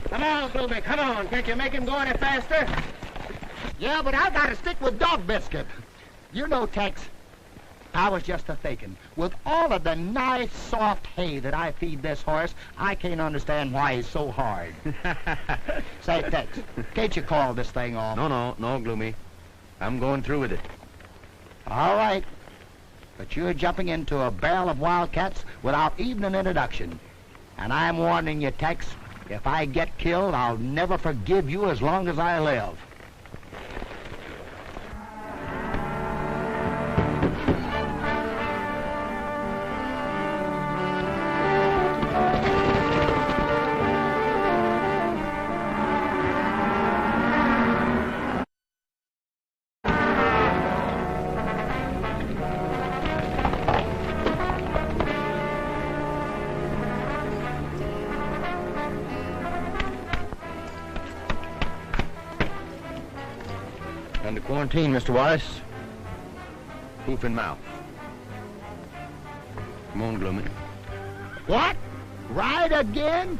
Come on, Gloomy, come on. Can't you make him go any faster? Yeah, but I gotta stick with Dog Biscuit. You know, Tex, I was just a-thinking. With all of the nice, soft hay that I feed this horse, I can't understand why he's so hard. Say, Tex, can't you call this thing off? No, Gloomy. I'm going through with it. All right. But you're jumping into a barrel of wildcats without even an introduction. And I'm warning you, Tex, if I get killed, I'll never forgive you as long as I live. Under quarantine, Mr. Wallace. Hoof and mouth. Come on, Gloomy. What? Ride again?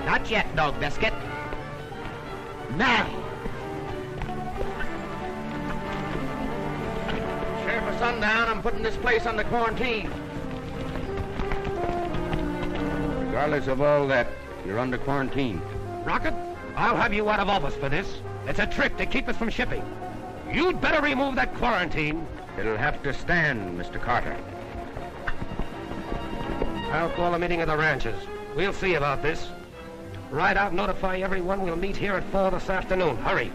Not yet, Dog Biscuit. Now. Sheriff of Sundown, I'm putting this place under quarantine. Regardless of all that, you're under quarantine. Rocket, I'll have you out of office for this. It's a trick to keep us from shipping. You'd better remove that quarantine. It'll have to stand, Mr. Carter. I'll call a meeting of the ranchers. We'll see about this. Ride out and notify everyone we'll meet here at 4 this afternoon. Hurry.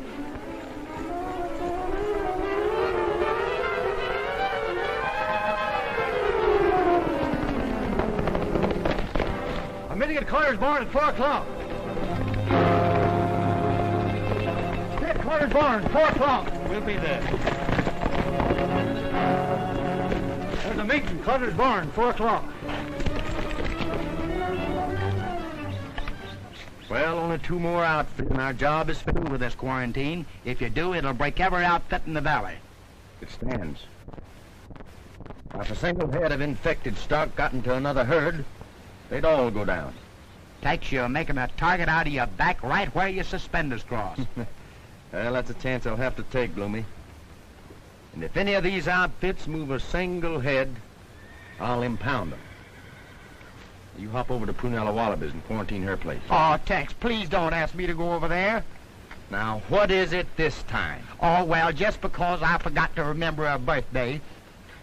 I'm meeting at Carter's barn at 4 o'clock. At Carter's barn, 4 o'clock. We'll be there. There's a meeting, Carter's barn, 4 o'clock. Well, only 2 more outfits, and our job is finished with this quarantine. If you do, it'll break every outfit in the valley. It stands. Now, if a single head of infected stock got into another herd, they'd all go down. Tex, you're making a target out of your back right where your suspenders cross. Well, that's a chance I'll have to take, Gloomy. And if any of these outfits move a single head, I'll impound them. You hop over to Prunella Wallabies and quarantine her place. Oh, Tex, please don't ask me to go over there. Now, what is it this time? Oh, well, just because I forgot to remember her birthday,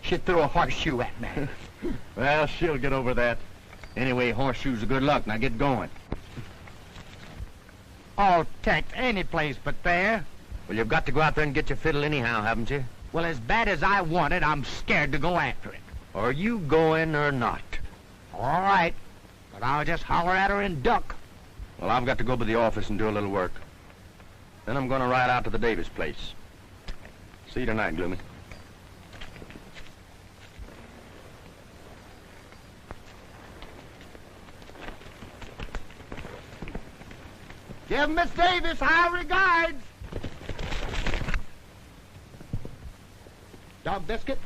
she threw a horseshoe at me. Well, she'll get over that. Anyway, horseshoes are good luck. Now get going. Oh, Tex, any place but there. Well, you've got to go out there and get your fiddle anyhow, haven't you? Well, as bad as I want it, I'm scared to go after it. Are you going or not? All right, but I'll just holler at her and duck. Well, I've got to go to the office and do a little work. Then I'm going to ride out to the Davis place. See you tonight, Gloomy. Give Miss Davis our regards. Dog Biscuit,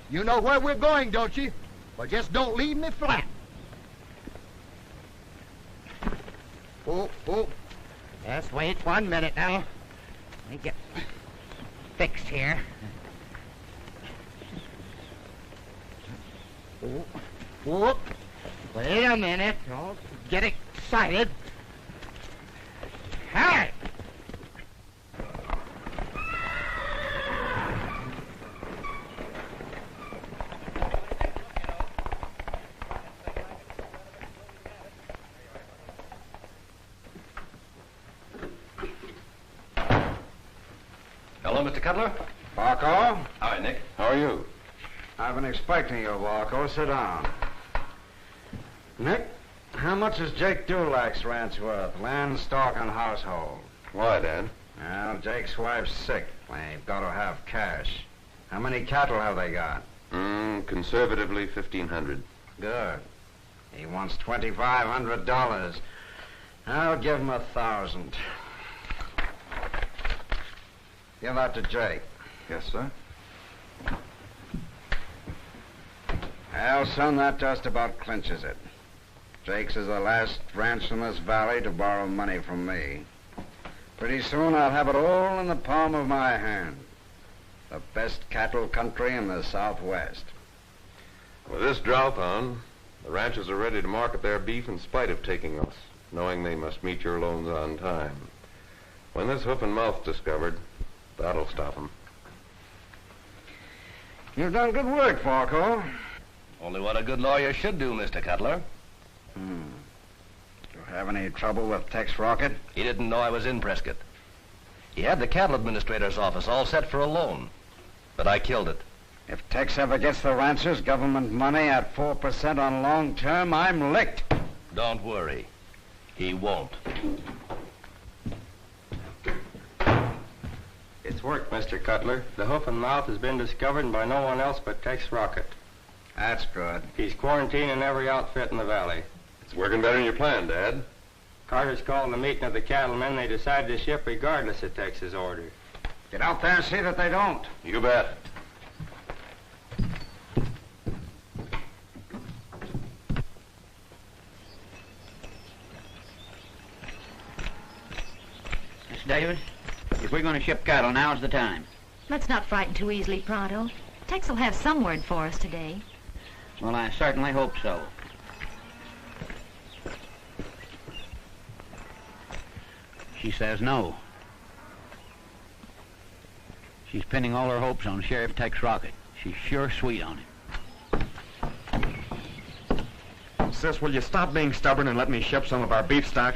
you know where we're going, don't you? Well, just don't leave me flat. Oh. Just wait 1 minute now. Let me get fixed here. Oh. Wait a minute. Don't get excited. Hey! Hello, Mr. Cutler. Barco? Hi, Nick. How are you? I've been expecting you, Barco. Sit down. Nick, how much is Jake Dulac's ranch worth? Land, stock, and household. Why, Dan? Well, Jake's wife's sick. They've got to have cash. How many cattle have they got? Conservatively, 1,500. Good. He wants $2,500. I'll give him 1,000. Give that to Jake. Yes, sir. Well, son, that just about clinches it. Jake's is the last ranch in this valley to borrow money from me. Pretty soon I'll have it all in the palm of my hand. The best cattle country in the Southwest. With this drought on, the ranchers are ready to market their beef in spite of taking us, knowing they must meet your loans on time. When this hoof and mouth's discovered, that'll stop them. You've done good work, Falco. Only what a good lawyer should do, Mr. Cutler. You have any trouble with Tex Rocket? He didn't know I was in Prescott. He had the cattle administrator's office all set for a loan, but I killed it. If Tex ever gets the ranchers government money at 4% on long term, I'm licked. Don't worry. He won't. It's worked, Mr. Cutler. The hoof and mouth has been discovered by no one else but Tex Rocket. That's good. He's quarantining every outfit in the valley. It's working better than you planned, Dad. Carter's called the meeting of the cattlemen. They decided to ship regardless of Tex's order. Get out there and see that they don't. You bet. Miss Davis, if we're going to ship cattle, now's the time. Let's not frighten too easily, Pronto. Tex will have some word for us today. Well, I certainly hope so. She says no. She's pinning all her hopes on Sheriff Tex Rocket. She's sure sweet on him. Sis, will you stop being stubborn and let me ship some of our beef stock?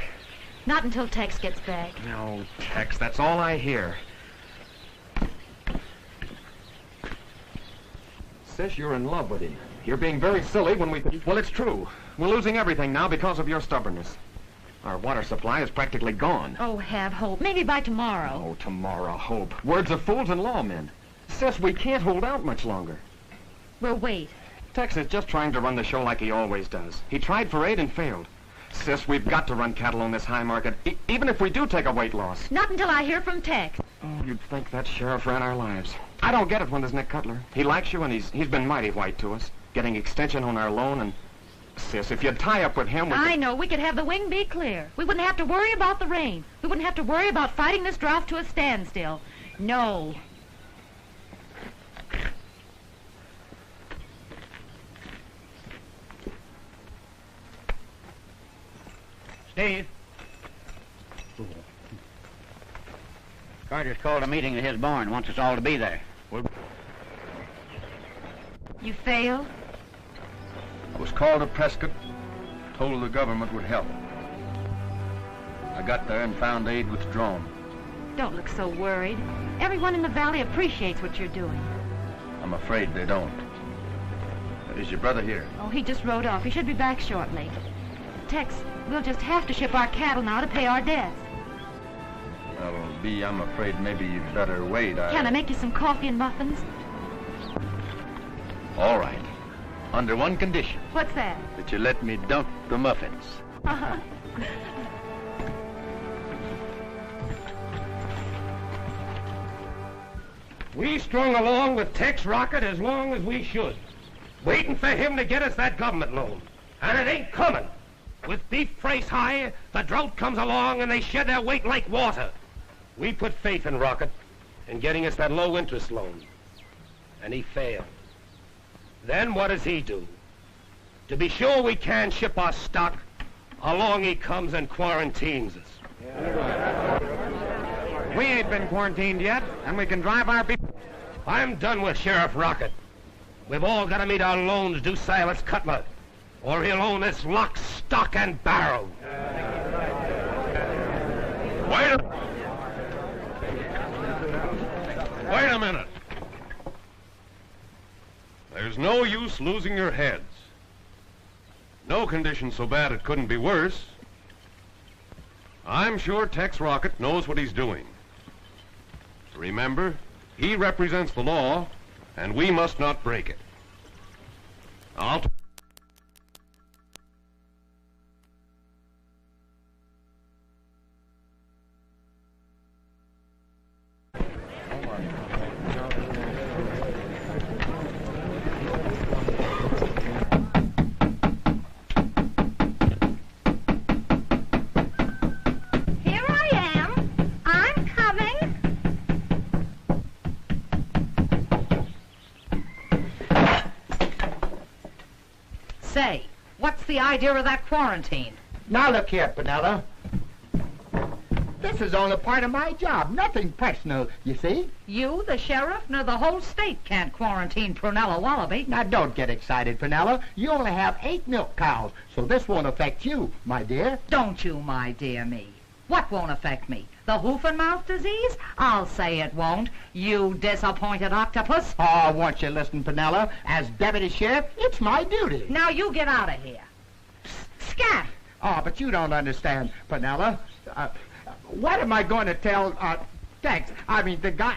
Not until Tex gets back. No, Tex, that's all I hear. Sis, you're in love with him. You're being very silly when we... Well, it's true. We're losing everything now because of your stubbornness. Our water supply is practically gone. Oh, have hope. Maybe by tomorrow. Oh, tomorrow, hope. Words of fools and lawmen. Sis, we can't hold out much longer. We'll wait. Tex is just trying to run the show like he always does. He tried for 8 and failed. Sis, we've got to run cattle on this high market, even if we do take a weight loss. Not until I hear from Tex. Oh, you'd think that sheriff ran our lives. I don't get it when there's Nick Cutler. He likes you, and he's been mighty white to us, getting extension on our loan, and... Sis, if you'd tie up with him... I know. We could have the wing be clear. We wouldn't have to worry about the rain. We wouldn't have to worry about fighting this drought to a standstill. No. Steve. Carter's called a meeting at his barn. Wants us all to be there. You failed? I was called to Prescott, told the government would help. I got there and found aid withdrawn. Don't look so worried. Everyone in the valley appreciates what you're doing. I'm afraid they don't. Is your brother here? Oh, he just rode off. He should be back shortly. Tex, we'll just have to ship our cattle now to pay our debts. Well, B, I'm afraid maybe you'd better wait. Can I make you some coffee and muffins? All right. Under one condition. What's that? That you let me dunk the muffins. We strung along with Tex Rocket as long as we should, waiting for him to get us that government loan. And it ain't coming. With beef price high, the drought comes along and they shed their weight like water. We put faith in Rocket in getting us that low-interest loan. And he failed. Then what does he do? To be sure we can ship our stock, along he comes and quarantines us. We ain't been quarantined yet, and we can drive our beef... I'm done with Sheriff Rocket. We've all got to meet our loans due Silas Cutler, or he'll own this lock, stock, and barrel. Wait a minute. There's no use losing your heads. No condition so bad it couldn't be worse. I'm sure Tex Rocket knows what he's doing. Remember, he represents the law, and we must not break it. the idea of that quarantine? Now look here, Penella. This is only part of my job, nothing personal, you see? You, the sheriff, nor the whole state can't quarantine Prunella Wallaby. Now don't get excited, Penella. You only have 8 milk cows, so this won't affect you, my dear. Don't you, my dear me. What won't affect me? The hoof and mouth disease? I'll say it won't. You disappointed octopus. Oh, won't you listen, Penella? As deputy sheriff, it's my duty. Now you get out of here. Scat! Oh, but you don't understand, Penella. What am I going to tell, Tex? I mean, the guy...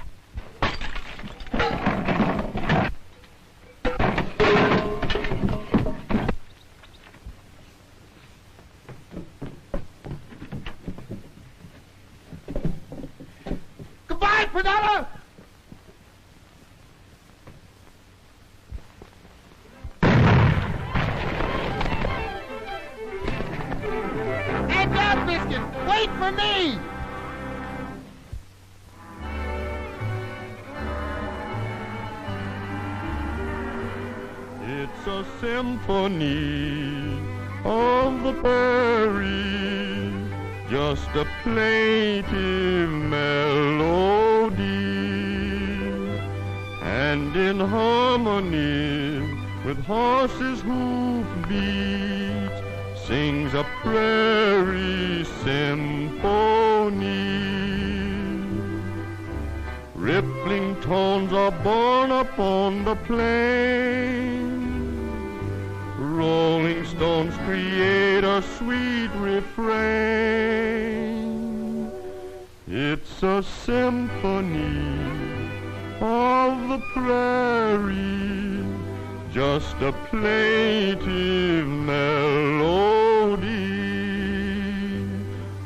Goodbye, Penella! Hey, Dog Biscuit, wait for me! It's a symphony of the prairie, just a plaintive melody, and in harmony with horses' hoof beats sings a prairie symphony. Rippling tones are borne upon the plain. Rolling stones create a sweet refrain. It's a symphony of the prairie, just a plaintive melody.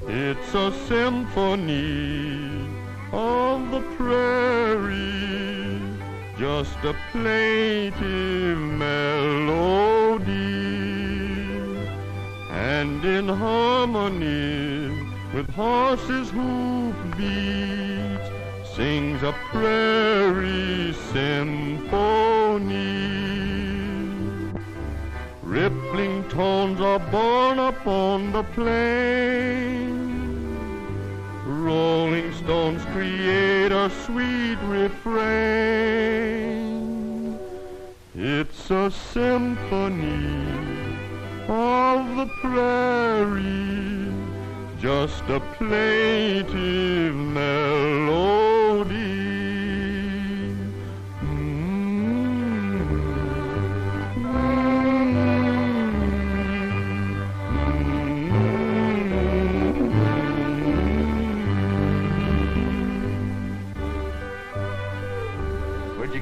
It's a symphony of the prairie, just a plaintive melody, and in harmony with horses' hoof beats sings a prairie symphony. Rippling tones are borne upon the plain. Rolling stones create a sweet refrain. It's a symphony of the prairie, just a plaintive melody.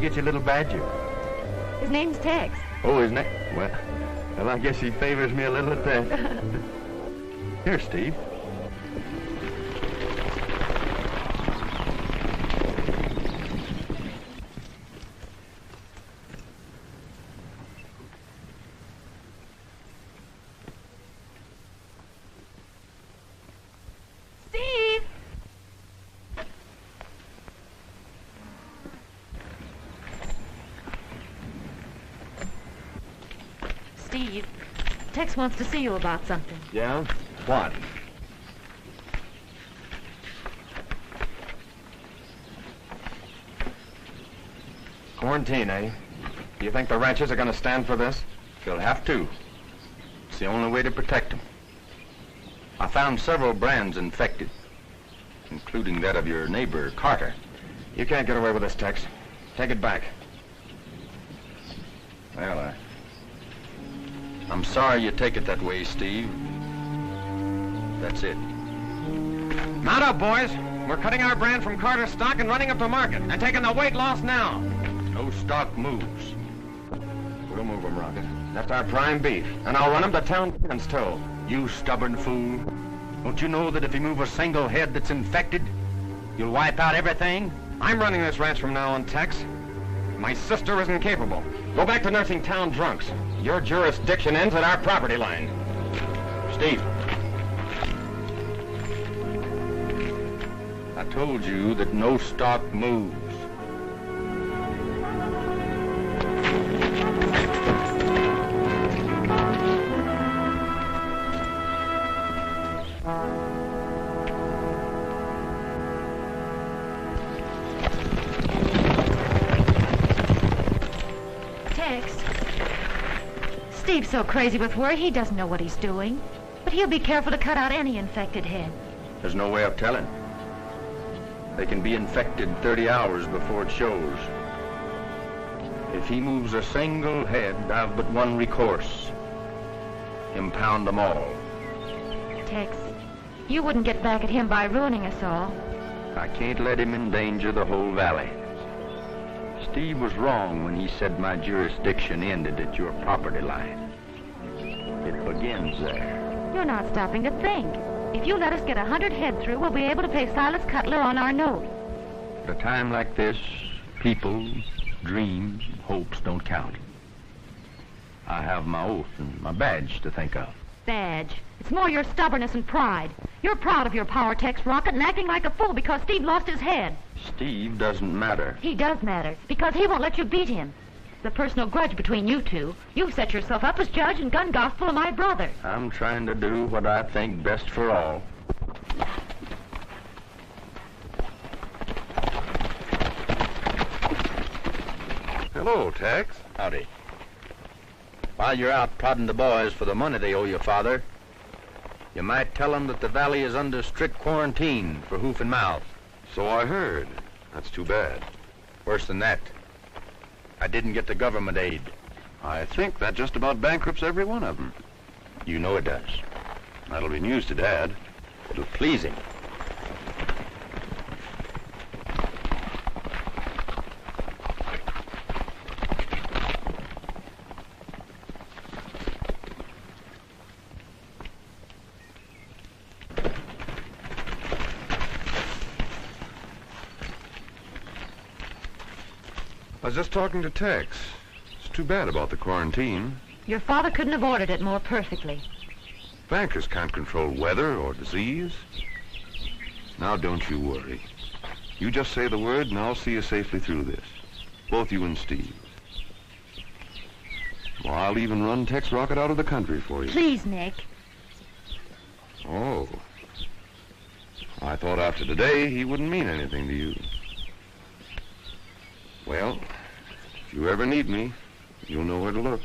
Get your little badger. His name's Tex. Oh, his name? Well, I guess he favors me a little at that. Here, Steve. Steve, Tex wants to see you about something. Yeah? What? Quarantine, eh? Do you think the ranchers are going to stand for this? They'll have to. It's the only way to protect them. I found several brands infected, including that of your neighbor, Carter. You can't get away with this, Tex. Take it back. Well, I'm sorry you take it that way, Steve. That's it. Mount up, boys. We're cutting our brand from Carter's stock and running up to market and taking the weight loss now. No stock moves. We'll move them, Rocket. That's our prime beef, and I'll run them to town against toe. You stubborn fool. Don't you know that if you move a single head that's infected, you'll wipe out everything? I'm running this ranch from now on, Tex. My sister isn't capable. Go back to nursing town drunks. Your jurisdiction ends at our property line. Steve. I told you that no stock moves. Tex. Steve's so crazy with worry, he doesn't know what he's doing. But he'll be careful to cut out any infected head. There's no way of telling. They can be infected 30 hours before it shows. If he moves a single head, I've but one recourse. Impound them all. Tex, you wouldn't get back at him by ruining us all. I can't let him endanger the whole valley. Steve was wrong when he said my jurisdiction ended at your property line. It begins there. You're not stopping to think. If you let us get 100 head through, we'll be able to pay Silas Cutler on our note. At a time like this, people, dreams, hopes don't count. I have my oath and my badge to think of. Badge. It's more your stubbornness and pride. You're proud of your power, Tex Rocket, and acting like a fool because Steve lost his head. Steve doesn't matter. He does matter, because he won't let you beat him. The personal grudge between you two. You've set yourself up as judge and gun gospel of my brother. I'm trying to do what I think best for all. Hello, Tex. Howdy. While you're out prodding the boys for the money they owe your father, you might tell them that the valley is under strict quarantine for hoof and mouth. So I heard. That's too bad. Worse than that, I didn't get the government aid. I think that just about bankrupts every one of them. You know it does. That'll be news to Dad. It'll please him. I was just talking to Tex. It's too bad about the quarantine. Your father couldn't have ordered it more perfectly. Bankers can't control weather or disease. Now don't you worry. You just say the word and I'll see you safely through this. Both you and Steve. Well, I'll even run Tex Rocket out of the country for you. Please, Nick. Oh. I thought after today he wouldn't mean anything to you. Well, if you ever need me, you'll know where to look.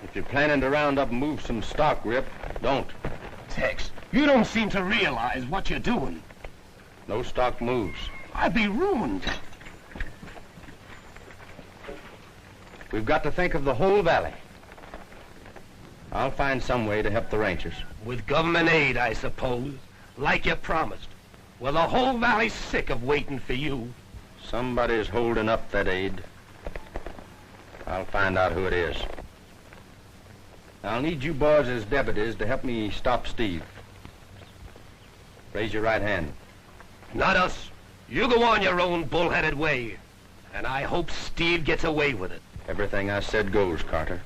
If you're planning to round up and move some stock, Rip, don't. Tex, you don't seem to realize what you're doing. No stock moves. I'd be ruined. We've got to think of the whole valley. I'll find some way to help the ranchers. With government aid, I suppose, like you promised. Well, the whole valley's sick of waiting for you. Somebody's holding up that aid. I'll find out who it is. I'll need you boys as deputies to help me stop Steve. Raise your right hand. Not us. You go on your own bullheaded way. And I hope Steve gets away with it. Everything I said goes, Carter.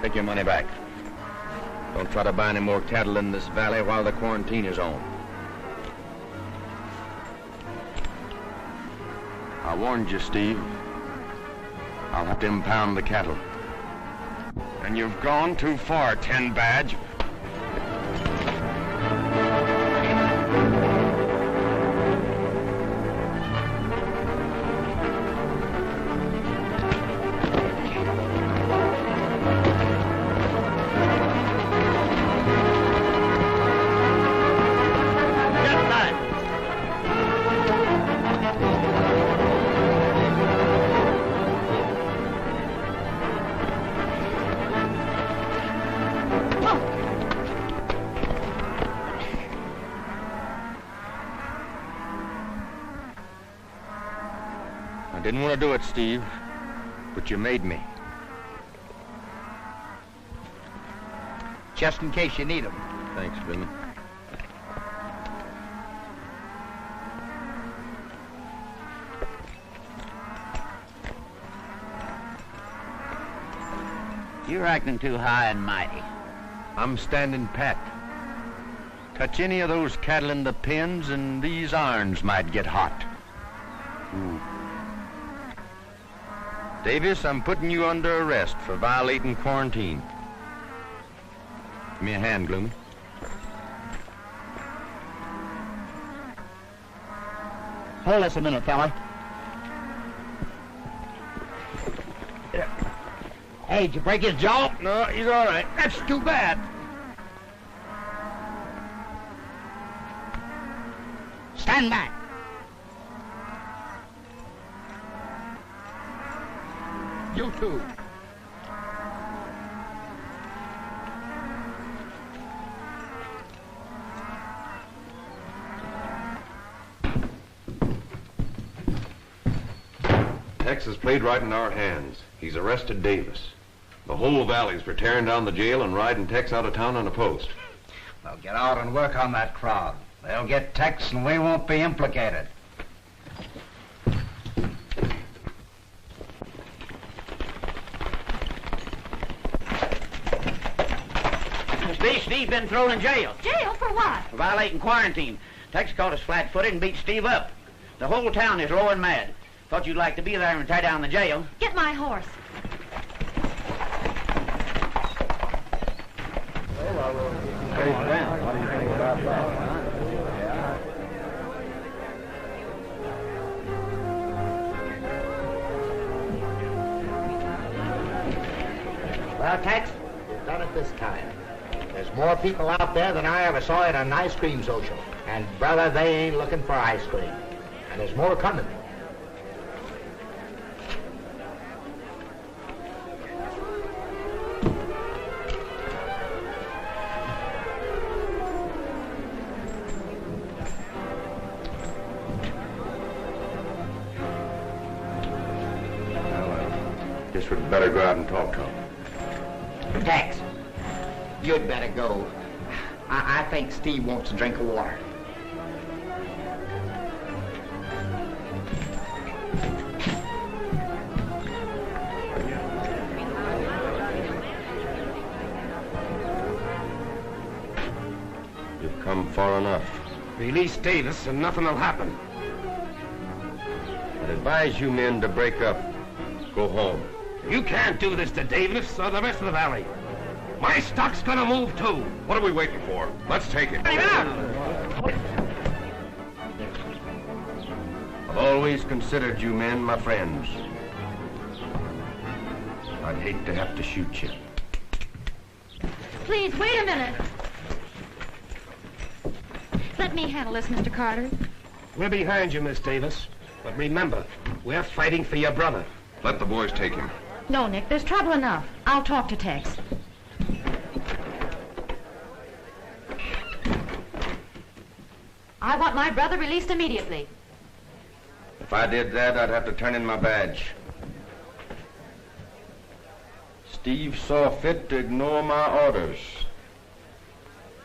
Take your money back. Don't try to buy any more cattle in this valley while the quarantine is on. I warned you, Steve. I'll have to impound the cattle. And you've gone too far, 10 Badge. I didn't want to do it, Steve, but you made me. Just in case you need them. Thanks, Billy. You're acting too high and mighty. I'm standing pat. Touch any of those cattle in the pens and these irons might get hot. Ooh. Davis, I'm putting you under arrest for violating quarantine. Give me a hand, Gloomy. Hold this a minute, fella. Hey, did you break his jaw? No, he's all right. That's too bad. Stand back. You too. Tex has played right in our hands. He's arrested Davis. The whole valley's for tearing down the jail and riding Tex out of town on a post. Well, get out and work on that crowd. They'll get Tex and we won't be implicated. Steve's been thrown in jail. Jail for what? For violating quarantine. Tex caught us flat-footed and beat Steve up. The whole town is low and mad. Thought you'd like to be there and tie down the jail. Get my horse. What do you think about that? Well, Tex, we've done it this time. There's more people out there than I ever saw at an ice cream social. And, brother, they ain't looking for ice cream. And there's more coming. Guess we'd better go out and talk to him. Tex, you'd better go. I think Steve wants a drink of water. You've come far enough. Release Davis and nothing will happen. I'd advise you men to break up. Go home. You can't do this to Davis or the rest of the valley. My stock's gonna move too. What are we waiting for? Let's take him. I've always considered you men my friends. I'd hate to have to shoot you. Please, wait a minute. Let me handle this, Mr. Carter. We're behind you, Miss Davis. But remember, we're fighting for your brother. Let the boys take him. No, Nick, there's trouble enough. I'll talk to Tex. I want my brother released immediately. If I did that, I'd have to turn in my badge. Steve saw fit to ignore my orders.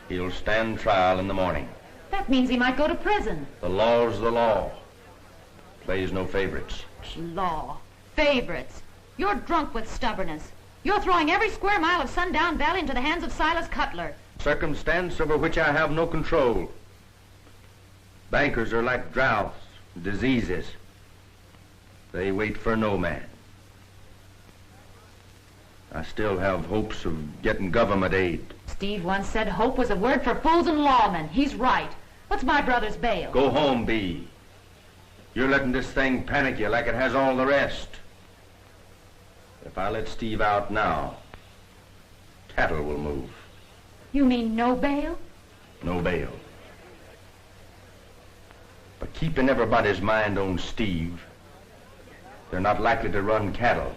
He'll stand trial in the morning. That means he might go to prison. The law's the law. Plays no favorites. Law. Favorites. You're drunk with stubbornness. You're throwing every square mile of Sundown Valley into the hands of Silas Cutler. Circumstance over which I have no control. Bankers are like droughts, diseases. They wait for no man. I still have hopes of getting government aid. Steve once said hope was a word for fools and lawmen. He's right. What's my brother's bail? Go home, Bee. You're letting this thing panic you like it has all the rest. If I let Steve out now, cattle will move. You mean no bail? No bail. But keeping everybody's mind on Steve, they're not likely to run cattle,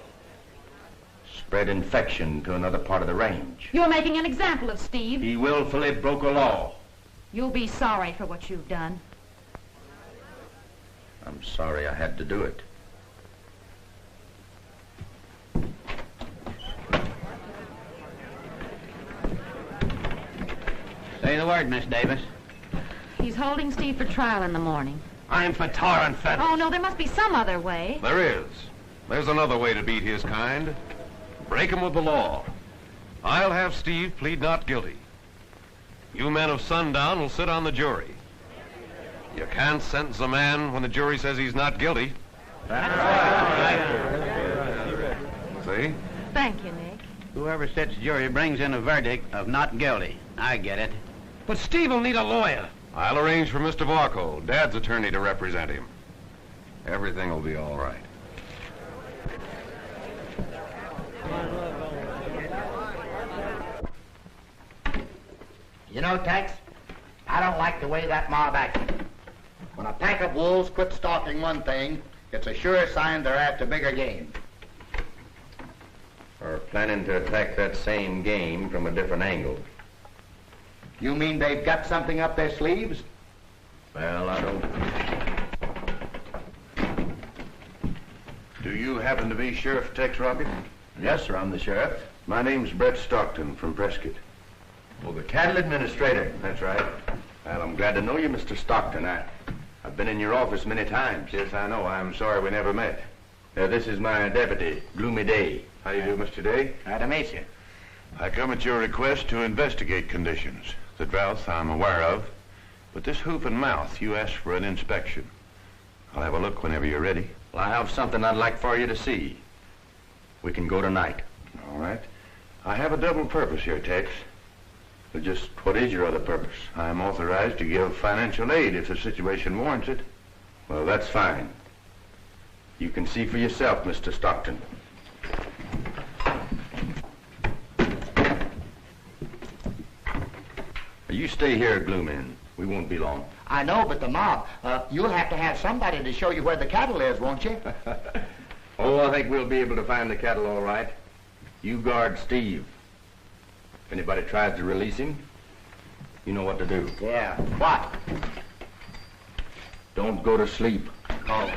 spread infection to another part of the range. You're making an example of Steve. He willfully broke a law. You'll be sorry for what you've done. I'm sorry I had to do it. Say the word, Miss Davis. He's holding Steve for trial in the morning. I'm for tar and feathers. Oh, no, there must be some other way. There is. There's another way to beat his kind. Break him with the law. I'll have Steve plead not guilty. You men of Sundown will sit on the jury. You can't sentence a man when the jury says he's not guilty. That's right. See? Thank you, Nick. Whoever sits jury brings in a verdict of not guilty. I get it. But Steve will need a lawyer. I'll arrange for Mr. Varco, Dad's attorney, to represent him. Everything will be all right. You know, Tex, I don't like the way that mob acted. When a pack of wolves quit stalking one thing, it's a sure sign they're after bigger game. Or planning to attack that same game from a different angle. You mean they've got something up their sleeves? Well, I don't... Do you happen to be Sheriff Tex Rocket? Yes, sir, I'm the sheriff. My name's Brett Stockton from Prescott. Oh, the cattle administrator. That's right. Well, I'm glad to know you, Mr. Stockton. I've been in your office many times. Yes, I know. I'm sorry we never met. This is my deputy, Gloomy Day. How do you do, Mr. Day? Glad to meet you. I come at your request to investigate conditions. The drought I'm aware of, but this hoof and mouth, you asked for an inspection. I'll have a look whenever you're ready. Well, I have something I'd like for you to see. We can go tonight. All right. I have a double purpose here, Tex. But just what is your other purpose? I'm authorized to give financial aid if the situation warrants it. Well, that's fine. You can see for yourself, Mr. Stockton. You stay here, Gloomy. We won't be long. I know, but the mob, you'll have to have somebody to show you where the cattle is, won't you? Oh, I think we'll be able to find the cattle all right. You guard Steve. If anybody tries to release him, you know what to do. Yeah. What? Don't go to sleep. Oh.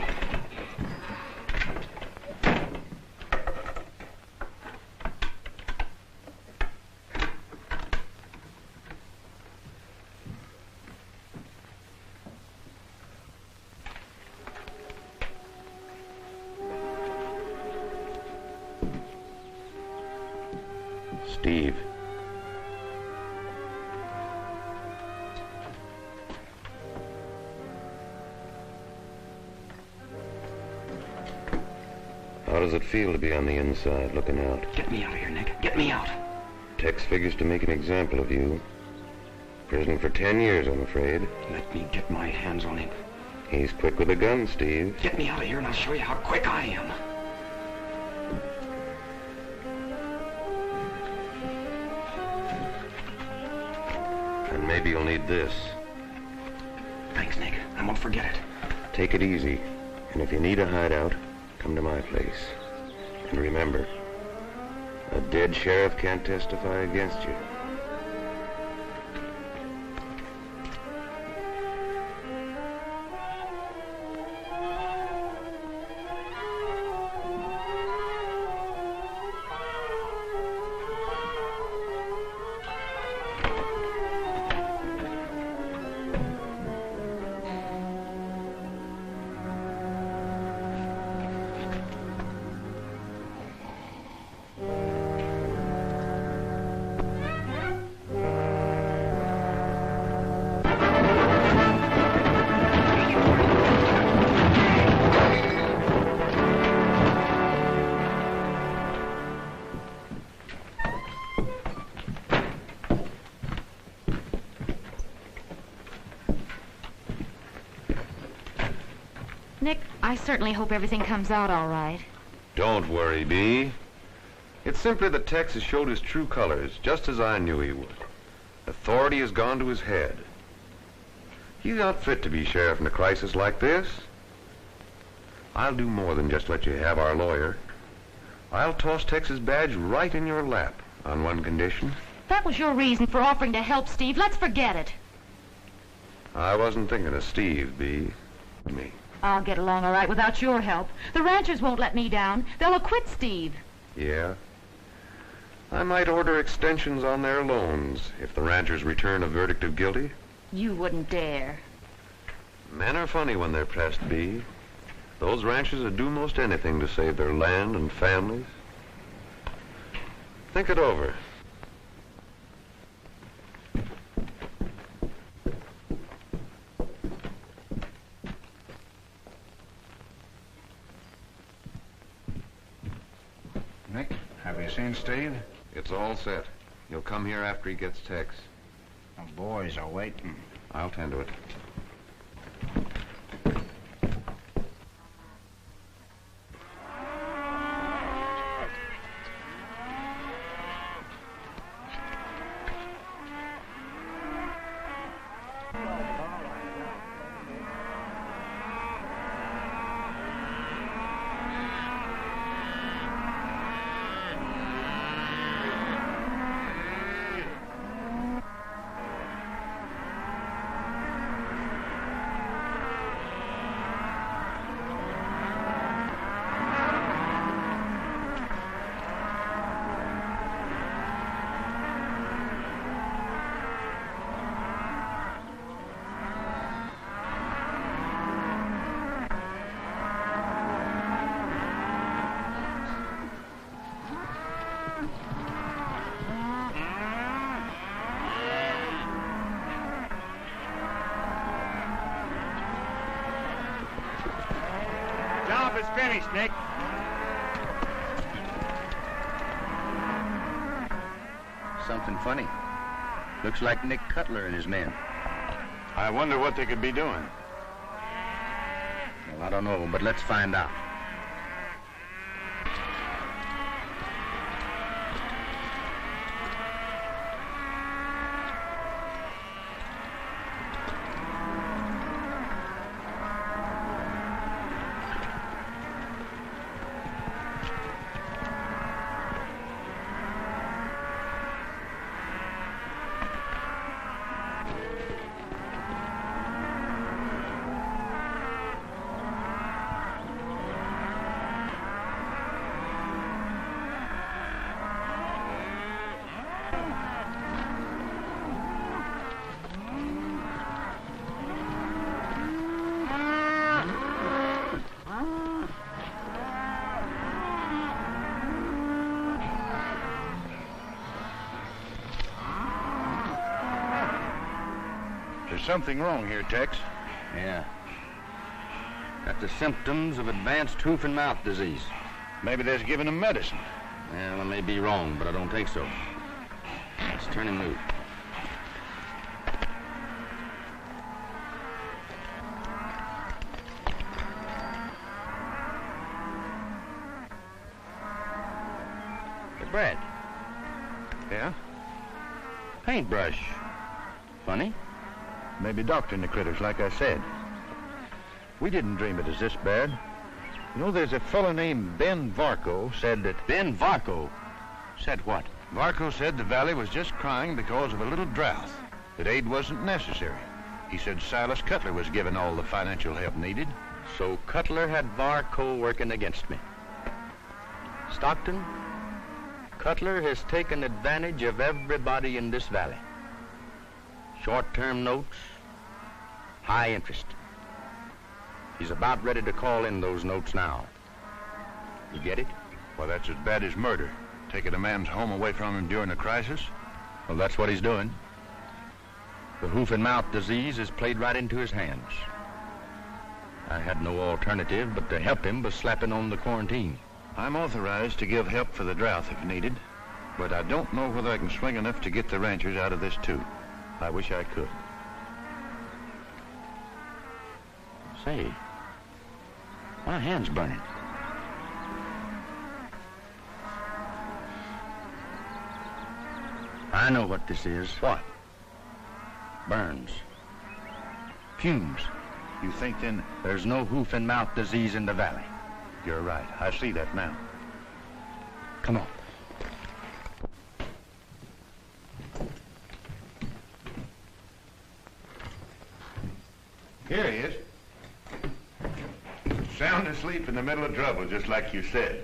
Steve. How does it feel to be on the inside, looking out? Get me out of here, Nick. Get me out. Tex figures to make an example of you. Prison for 10 years, I'm afraid. Let me get my hands on him. He's quick with a gun, Steve. Get me out of here and I'll show you how quick I am. And maybe you'll need this. Thanks, Nick. I won't forget it. Take it easy. And if you need a hideout, come to my place. And remember, a dead sheriff can't testify against you. I certainly hope everything comes out all right. Don't worry, Bee. It's simply that Tex has showed his true colors, just as I knew he would. Authority has gone to his head. He's not fit to be sheriff in a crisis like this. I'll do more than just let you have our lawyer. I'll toss Tex's badge right in your lap on one condition. That was your reason for offering to help Steve. Let's forget it. I wasn't thinking of Steve, Bee. Me. I'll get along all right without your help. The ranchers won't let me down. They'll acquit Steve. Yeah? I might order extensions on their loans if the ranchers return a verdict of guilty. You wouldn't dare. Men are funny when they're pressed, Bee. Those ranchers would do most anything to save their land and families. Think it over. Nick, have you seen Steve? It's all set. He'll come here after he gets Tex. The boys are waiting. I'll tend to it. Job is finished, Nick. Something funny. Looks like Nick Cutler and his men. I wonder what they could be doing. Well, I don't know, but let's find out. There's something wrong here, Tex. Yeah. Got the symptoms of advanced hoof and mouth disease. Maybe they're giving him medicine. Well, I may be wrong, but I don't think so. Let's turn him loose. Hey, Brad. Yeah? Paintbrush. Funny. Maybe doctoring the critters, like I said. We didn't dream it was this bad. You know, there's a fellow named Ben Varco said that... Ben Varco? Said what? Varco said the valley was just crying because of a little drought, that aid wasn't necessary. He said Silas Cutler was given all the financial help needed. So Cutler had Varco working against me. Stockton, Cutler has taken advantage of everybody in this valley. Short-term notes, high interest. He's about ready to call in those notes now. You get it? Well, that's as bad as murder. Taking a man's home away from him during a crisis. Well, that's what he's doing. The hoof and mouth disease has played right into his hands. I had no alternative but to help him by slapping on the quarantine. I'm authorized to give help for the drought if needed, but I don't know whether I can swing enough to get the ranchers out of this, too. I wish I could. Say, My hand's burning. I know what this is. What? Burns. Fumes. You think then? There's no hoof and mouth disease in the valley. You're right. I see that now. Come on. Here he is. Sound asleep in the middle of trouble, just like you said.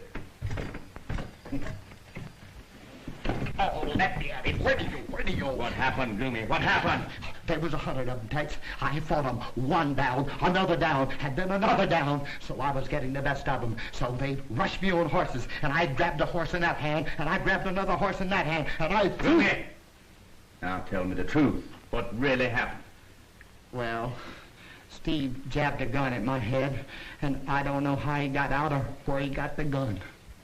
Oh, let me at it. Where do you? What happened, Gloomy? What happened? There was 100 of them, Tex. I fought them. One down, another down, and then another down. So I was getting the best of them. So they rushed me on horses, and I grabbed a horse in that hand, and I grabbed another horse in that hand, and I threw Gloomy! Now tell me the truth. What really happened? Well, Steve jabbed a gun at my head, and I don't know how he got out or where he got the gun.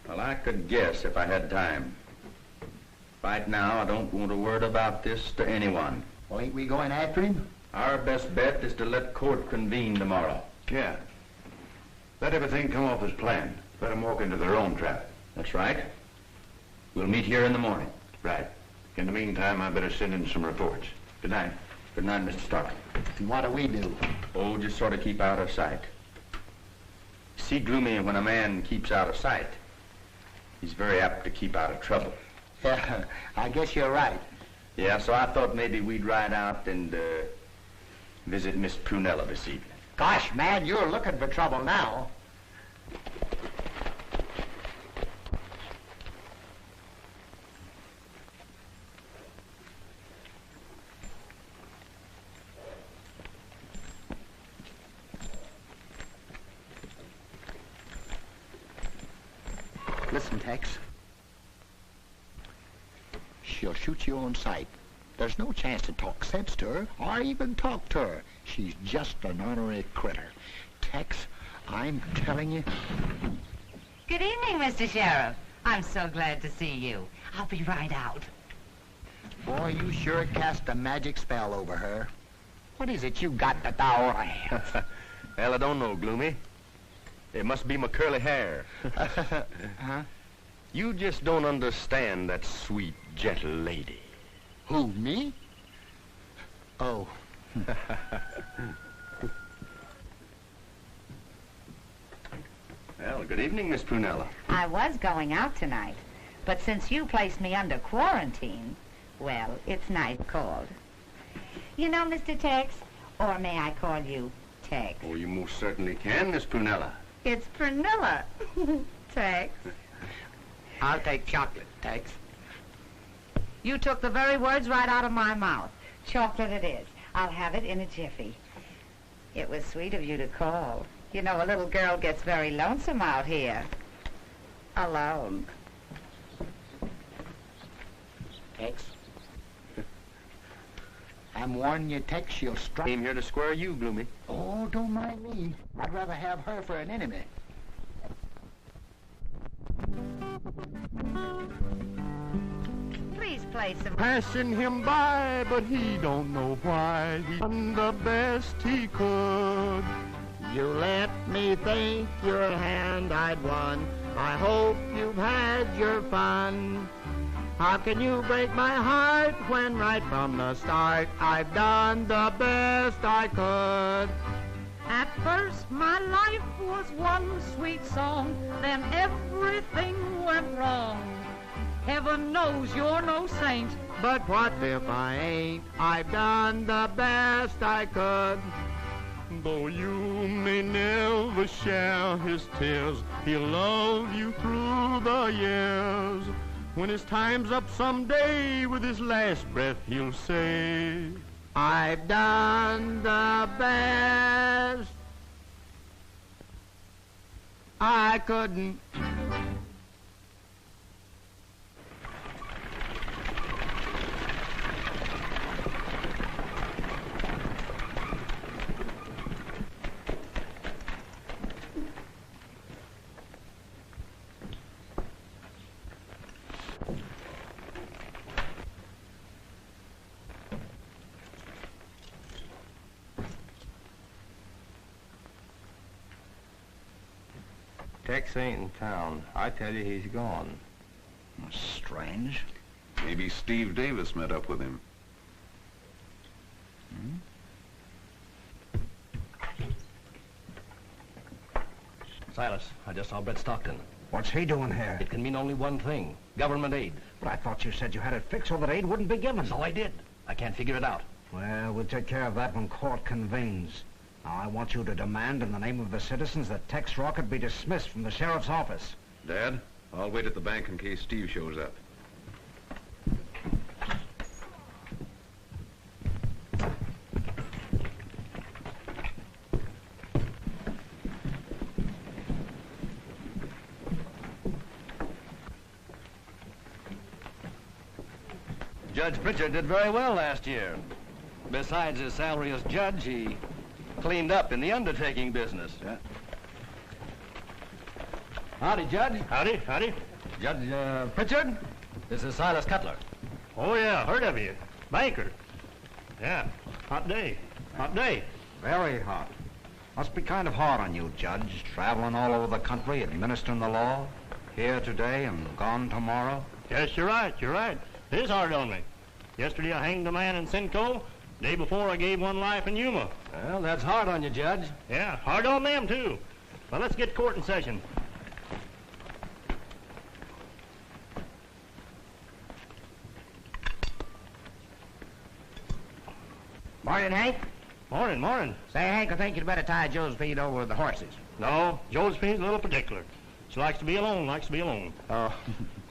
Well, I could guess if I had time. Right now, I don't want a word about this to anyone. Well, ain't we going after him? Our best bet is to let court convene tomorrow. Yeah. Let everything come off as planned. Let them walk into their own trap. That's right. We'll meet here in the morning. Right. In the meantime, I better send in some reports. Good night. Good night, Mr. Stark. And what do we do? Oh, just sort of keep out of sight. See, Gloomy, when a man keeps out of sight, he's very apt to keep out of trouble. Yeah, I guess you're right. Yeah, so I thought maybe we'd ride out and visit Miss Prunella this evening. Gosh, man, you're looking for trouble now. Listen, Tex. She'll shoot you on sight. There's no chance to talk sense to her, or even talk to her. She's just an ornery critter. Tex, I'm telling you... Good evening, Mr. Sheriff. I'm so glad to see you. I'll be right out. Boy, you sure cast a magic spell over her. What is it you got that thou have? Well, I don't know, Gloomy. It must be my curly hair. Huh? You just don't understand that sweet, gentle lady. Who, me? Oh. Well, good evening, Miss Prunella. I was going out tonight, but since you placed me under quarantine, well, it's night called. You know, Mr. Tex, or may I call you Tex? Oh, you most certainly can, Miss Prunella. It's Prunella, Tex. I'll take chocolate, Tex. You took the very words right out of my mouth. Chocolate it is. I'll have it in a jiffy. It was sweet of you to call. You know, a little girl gets very lonesome out here. Alone. Tex. I'm warning you, Tex, she'll strike. Came here to square you, Gloomy. Oh, don't mind me. I'd rather have her for an enemy. Please play some... Passing him by, but he don't know why. He done the best he could. You let me think your hand I'd won. I hope you've had your fun. How can you break my heart when right from the start I've done the best I could? At first my life was one sweet song, then everything went wrong. Heaven knows you're no saint, But what if I ain't? I've done the best I could. Though you may never share his tears, he'll love you through the years. When his time's up someday, with his last breath he'll say, I've done the best I couldn't. Tex ain't in town. I tell you, he's gone. Strange. Maybe Steve Davis met up with him. Silas, I just saw Brett Stockton. What's he doing here? It can mean only one thing. Government aid. But I thought you said you had it fixed so that aid wouldn't be given. So I did. I can't figure it out. Well, we'll take care of that when court convenes. Now, I want you to demand in the name of the citizens that Tex Rocket be dismissed from the sheriff's office. Dad, I'll wait at the bank in case Steve shows up. Judge Pritchard did very well last year. Besides his salary as judge, he cleaned up in the undertaking business. Howdy, Judge. Howdy, howdy. Judge Pritchard, this is Silas Cutler. Oh, yeah, heard of you. Banker. Yeah, hot day. Hot day. Very hot. Must be kind of hard on you, Judge, traveling all over the country, administering the law. Here today and gone tomorrow. Yes, you're right, you're right. It is hard on me. Yesterday I hanged a man in Simcoe. Day before I gave one life in Yuma. Well, that's hard on you, Judge. Yeah, hard on them, too. Well, let's get court in session. Morning, Hank. Morning, morning. Say, Hank, I think you'd better tie Josephine over with the horses. No, Josephine's a little particular. She likes to be alone, likes to be alone. Oh.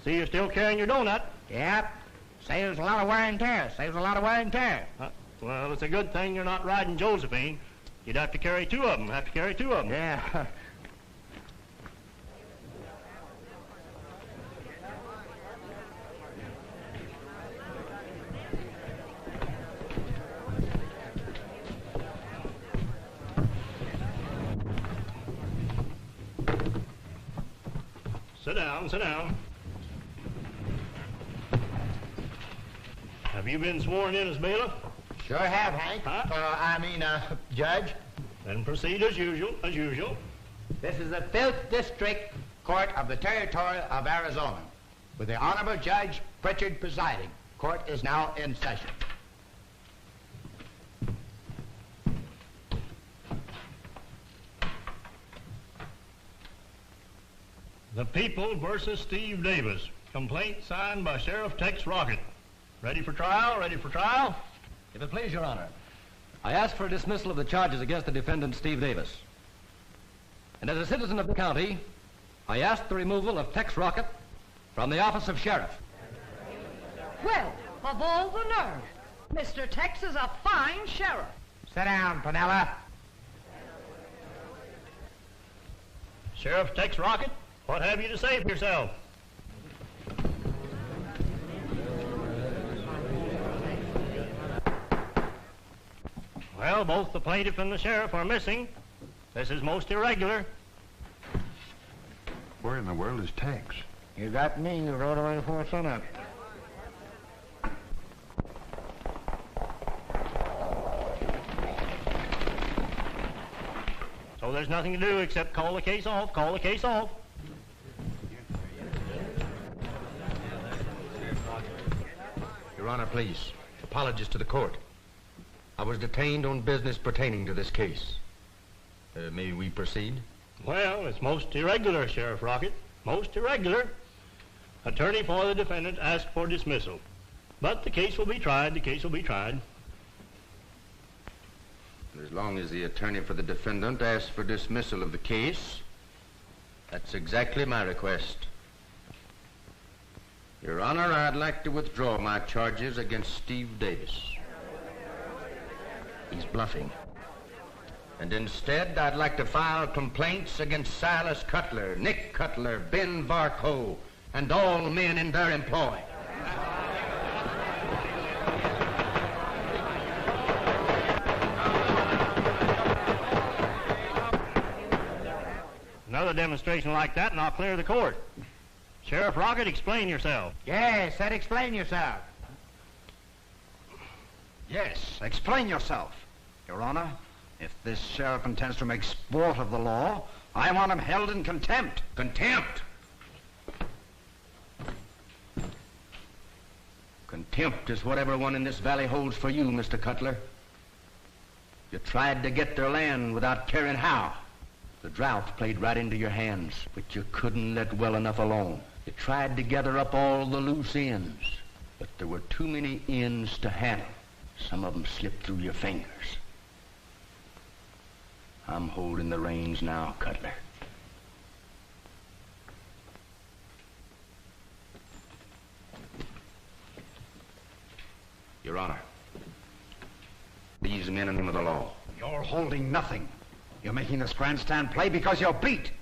See, you're still carrying your donut. Yep. Saves a lot of wear and tear. Saves a lot of wear and tear. Well, it's a good thing you're not riding Josephine. You'd have to carry two of them. Yeah. Sit down, sit down. Have you been sworn in as bailiff? Sure have, Hank. Judge. Then proceed as usual, as usual. This is the 5th District Court of the Territory of Arizona, with the Honorable Judge Pritchard presiding. Court is now in session. The People versus Steve Davis. Complaint signed by Sheriff Tex Rocket. Ready for trial? Ready for trial? If it please, Your Honor, I ask for a dismissal of the charges against the defendant, Steve Davis. And as a citizen of the county, I ask the removal of Tex Rocket from the office of sheriff. Well, of all the nerve. Mr. Tex is a fine sheriff. Sit down, Panella. Sheriff Tex Rocket, what have you to say for yourself? Well, both the plaintiff and the sheriff are missing. This is most irregular. Where in the world is Tex? You got me. You rode away before sunup. So there's nothing to do except call the case off, call the case off. Your Honor, please. Apologies to the court. I was detained on business pertaining to this case. May we proceed? Well, it's most irregular, Sheriff Rocket. Most irregular. Attorney for the defendant asked for dismissal. But the case will be tried, the case will be tried. As long as the attorney for the defendant asks for dismissal of the case, that's exactly my request. Your Honor, I'd like to withdraw my charges against Steve Davis. He's bluffing. And instead, I'd like to file complaints against Silas Cutler, Nick Cutler, Ben Varco, and all men in their employ. Another demonstration like that and I'll clear the court. Sheriff Rocket, explain yourself. Yes, said explain yourself. Yes, explain yourself. Your Honor, if this sheriff intends to make sport of the law, I want him held in contempt. Contempt? Contempt is what everyone in this valley holds for you, Mr. Cutler. You tried to get their land without caring how. The drought played right into your hands, but you couldn't let well enough alone. You tried to gather up all the loose ends, but there were too many ends to handle. Some of them slipped through your fingers. I'm holding the reins now, Cutler. Your Honor, these men in the name of the law. You're holding nothing. You're making this grandstand play because you're beat.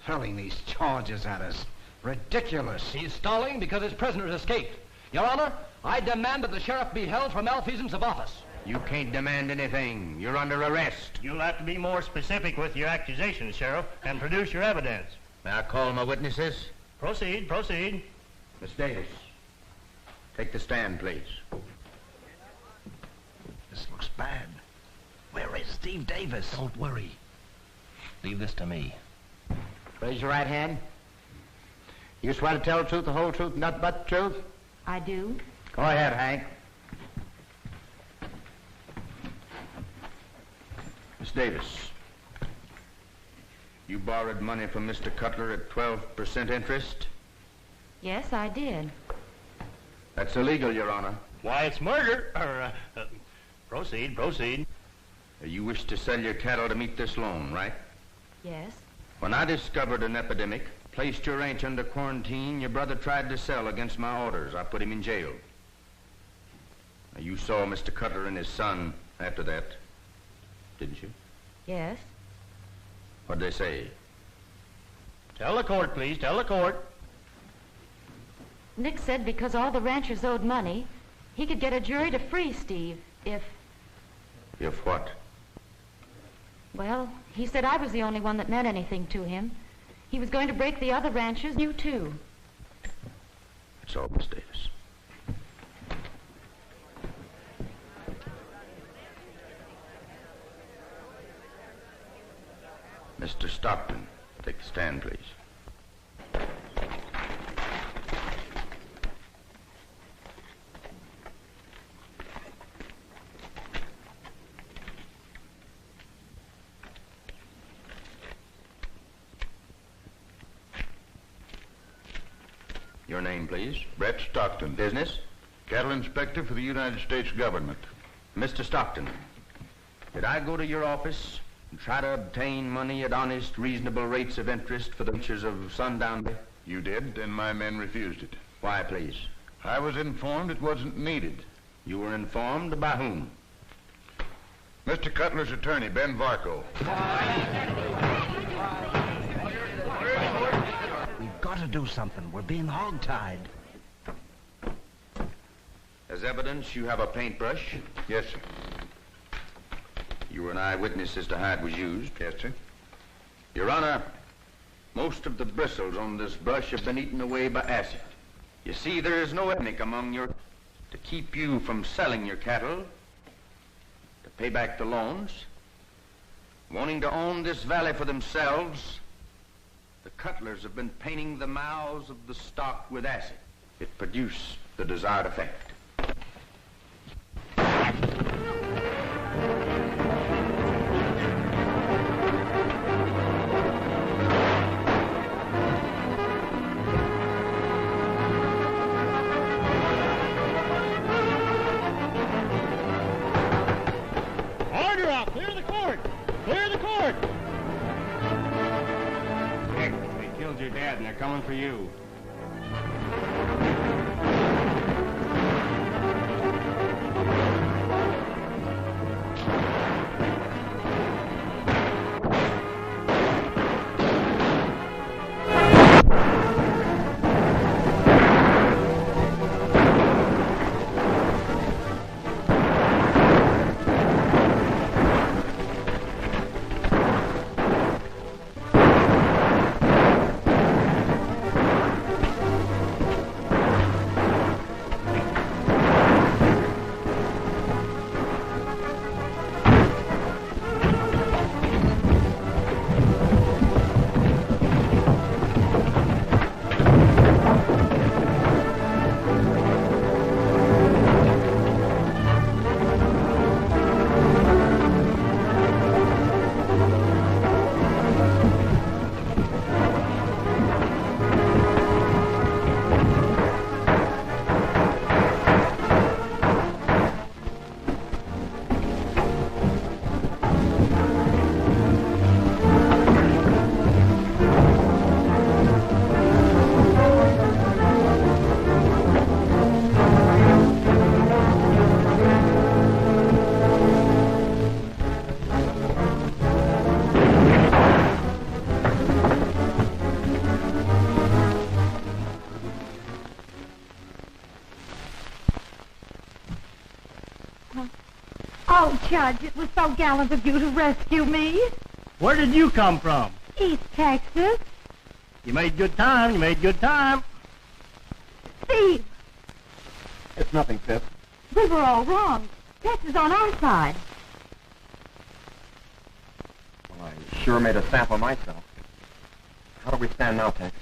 Hurling these charges at us. Ridiculous. He's stalling because his prisoners escaped. Your Honor, I demand that the sheriff be held for malfeasance of office. You can't demand anything. You're under arrest. You'll have to be more specific with your accusations, Sheriff, and produce your evidence. May I call my witnesses? Proceed, proceed. Miss Davis, take the stand, please. This looks bad. Where is Steve Davis? Don't worry. Leave this to me. Raise your right hand. You swear to tell the truth, the whole truth, nothing but the truth? I do. Go ahead, Hank. Miss Davis, you borrowed money from Mr. Cutler at 12% interest? Yes, I did. That's illegal, Your Honor. Why, it's murder. Proceed, proceed. You wish to sell your cattle to meet this loan, right? Yes. When I discovered an epidemic, placed your ranch under quarantine, your brother tried to sell against my orders. I put him in jail. Now, you saw Mr. Cutler and his son after that, didn't you? Yes. What'd they say? Tell the court, please. Tell the court. Nick said because all the ranchers owed money, he could get a jury to free Steve if... If what? Well, he said I was the only one that meant anything to him. He was going to break the other ranchers, you too. That's all, Miss Davis. Mr. Stockton, take the stand, please. Your name, please. Brett Stockton. Business? Cattle inspector for the United States government. Mr. Stockton, did I go to your office and try to obtain money at honest, reasonable rates of interest for the ranchers of Sundown? You did, and my men refused it. Why, please? I was informed it wasn't needed. You were informed by whom? Mr. Cutler's attorney, Ben Varco. We've got to do something. We're being hogtied. As evidence, you have a paintbrush? Yes, sir. You were an eyewitness as to how it was used? Yes, sir. Your Honor, most of the bristles on this brush have been eaten away by acid. You see, there is no ethnic among your... to keep you from selling your cattle, to pay back the loans, wanting to own this valley for themselves. The Cutlers have been painting the mouths of the stock with acid. It produced the desired effect. Order out! Clear the court! Clear the court! Nick, they killed your dad and they're coming for you. Oh, Judge, it was so gallant of you to rescue me. Where did you come from? East Texas. You made good time. You made good time. Steve, It's nothing, Pip. we were all wrong. Tex is on our side. Well, I sure made a sample myself. How do we stand now, Tex?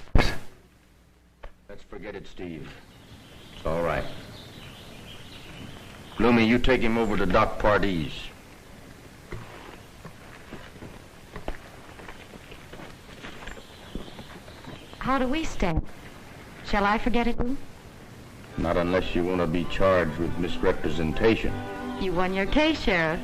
Let's forget it, Steve. It's all right. Gloomy, you take him over to Doc Pardee's. How do we stand? Shall I forget it, Lou? Not unless you want to be charged with misrepresentation. You won your case, Sheriff.